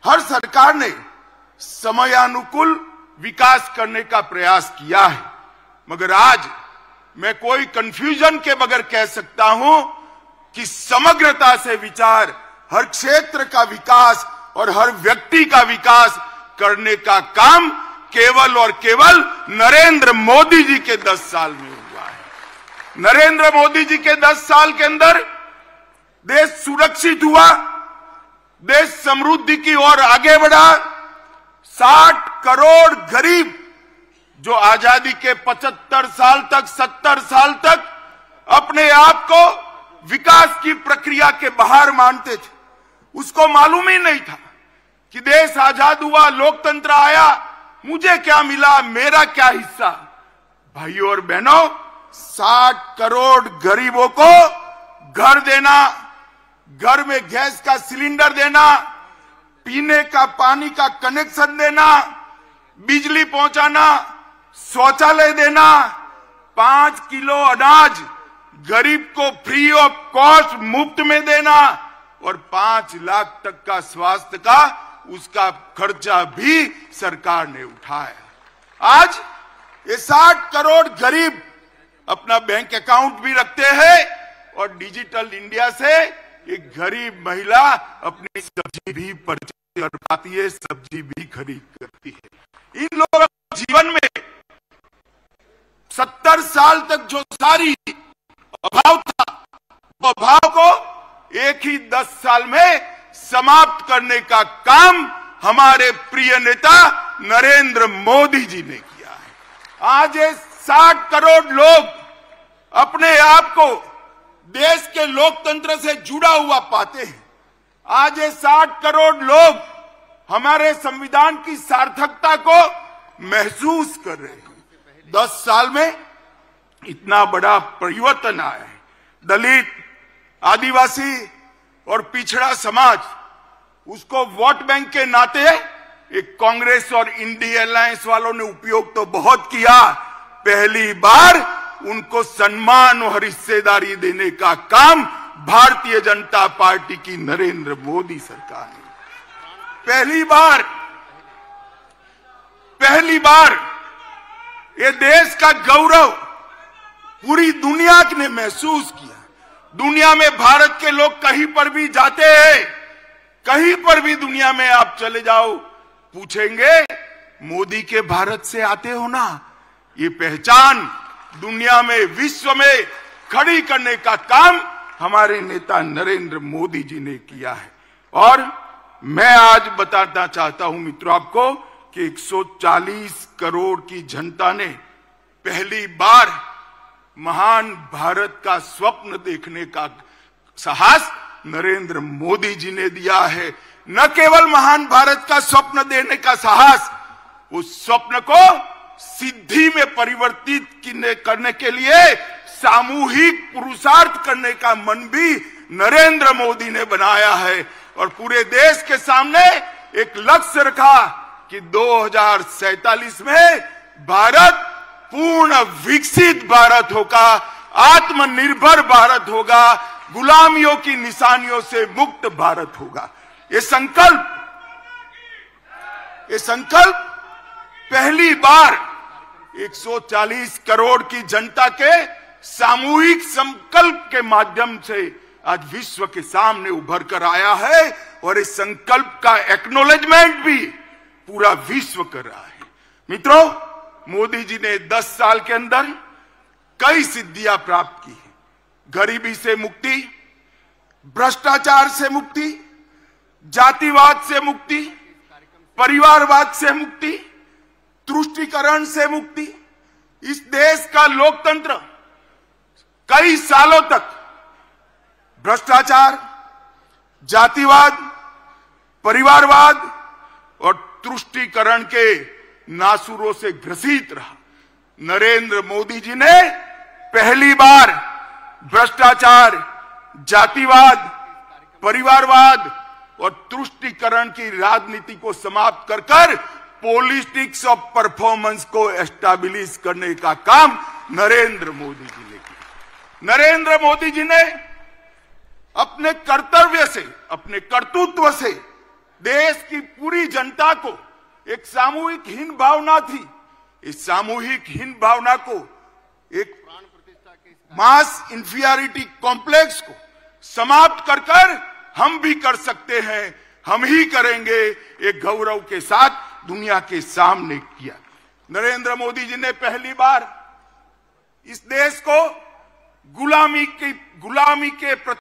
हर सरकार ने समयानुकूल विकास करने का प्रयास किया है, मगर आज मैं कोई कंफ्यूजन के बगैर कह सकता हूं कि समग्रता से विचार, हर क्षेत्र का विकास और हर व्यक्ति का विकास करने का काम केवल और केवल नरेंद्र मोदी जी के 10 साल में हुआ है। नरेंद्र मोदी जी के 10 साल के अंदर देश सुरक्षित हुआ, देश समृद्धि की ओर आगे बढ़ा। 60 करोड़ गरीब जो आजादी के 75 साल तक, 70 साल तक अपने आप को विकास की प्रक्रिया के बाहर मानते थे, उसको मालूम ही नहीं था कि देश आजाद हुआ, लोकतंत्र आया, मुझे क्या मिला, मेरा क्या हिस्सा। भाइयों और बहनों, 60 करोड़ गरीबों को घर देना, घर में गैस का सिलेंडर देना, पीने का पानी का कनेक्शन देना, बिजली पहुंचाना, शौचालय देना, 5 किलो अनाज गरीब को फ्री ऑफ कॉस्ट मुफ्त में देना और 5 लाख तक का स्वास्थ्य का उसका खर्चा भी सरकार ने उठाया। आज ये 60 करोड़ गरीब अपना बैंक अकाउंट भी रखते हैं और डिजिटल इंडिया से एक गरीब महिला अपनी सब्जी भी परचेज कर पाती है, सब्जी भी खरीद करती है। इन लोगों के जीवन में 70 साल तक जो सारी अभाव था, वो अभाव को एक ही 10 साल में समाप्त करने का काम हमारे प्रिय नेता नरेंद्र मोदी जी ने किया है। आज ये 60 करोड़ लोग अपने आप को देश के लोकतंत्र से जुड़ा हुआ पाते हैं। आज ये 60 करोड़ लोग हमारे संविधान की सार्थकता को महसूस कर रहे हैं। 10 साल में इतना बड़ा परिवर्तन आया है। दलित, आदिवासी और पिछड़ा समाज, उसको वोट बैंक के नाते एक कांग्रेस और इंडिया अलायंस वालों ने उपयोग तो बहुत किया, पहली बार उनको सम्मान और हिस्सेदारी देने का काम भारतीय जनता पार्टी की नरेंद्र मोदी सरकार ने पहली बार ये देश का गौरव पूरी दुनिया ने महसूस किया। दुनिया में भारत के लोग कहीं पर भी जाते हैं, कहीं पर भी दुनिया में आप चले जाओ, पूछेंगे मोदी के भारत से आते हो ना। ये पहचान दुनिया में, विश्व में खड़ी करने का काम हमारे नेता नरेंद्र मोदी जी ने किया है। और मैं आज बताना चाहता हूं मित्रों आपको कि 140 करोड़ की जनता ने पहली बार महान भारत का स्वप्न देखने का साहस नरेंद्र मोदी जी ने दिया है। न केवल महान भारत का स्वप्न देने का साहस, उस स्वप्न को सिद्धि में परिवर्तित करने के लिए सामूहिक पुरुषार्थ करने का मन भी नरेंद्र मोदी ने बनाया है और पूरे देश के सामने एक लक्ष्य रखा कि 2047 में भारत पूर्ण विकसित भारत होगा, आत्मनिर्भर भारत होगा, गुलामियों की निशानियों से मुक्त भारत होगा। ये संकल्प पहली बार 140 करोड़ की जनता के सामूहिक संकल्प के माध्यम से आज विश्व के सामने उभर कर आया है और इस संकल्प का एक्नॉलेजमेंट भी पूरा विश्व कर रहा है। मित्रों, मोदी जी ने 10 साल के अंदर कई सिद्धियां प्राप्त की हैं। गरीबी से मुक्ति, भ्रष्टाचार से मुक्ति, जातिवाद से मुक्ति, परिवारवाद से मुक्ति, तुष्टीकरण से मुक्ति। इस देश का लोकतंत्र कई सालों तक भ्रष्टाचार, जातिवाद, परिवारवाद और तुष्टीकरण के नासुरों से ग्रसित रहा। नरेंद्र मोदी जी ने पहली बार भ्रष्टाचार, जातिवाद, परिवारवाद और तुष्टीकरण की राजनीति को समाप्त कर पॉलिटिक्स ऑफ परफॉर्मेंस को एस्टैब्लिश करने का काम नरेंद्र मोदी जी ने किया। नरेंद्र मोदी जी ने अपने कर्तव्य से, अपने कर्तृत्व से देश की पूरी जनता को एक सामूहिक हीन भावना थी। इस सामूहिक हीन भावना को, एक मास इंफीरियरिटी कॉम्प्लेक्स को समाप्त कर कर हम भी कर सकते हैं, हम ही करेंगे, एक गौरव के साथ दुनिया के सामने किया। नरेंद्र मोदी जी ने पहली बार इस देश को गुलामी के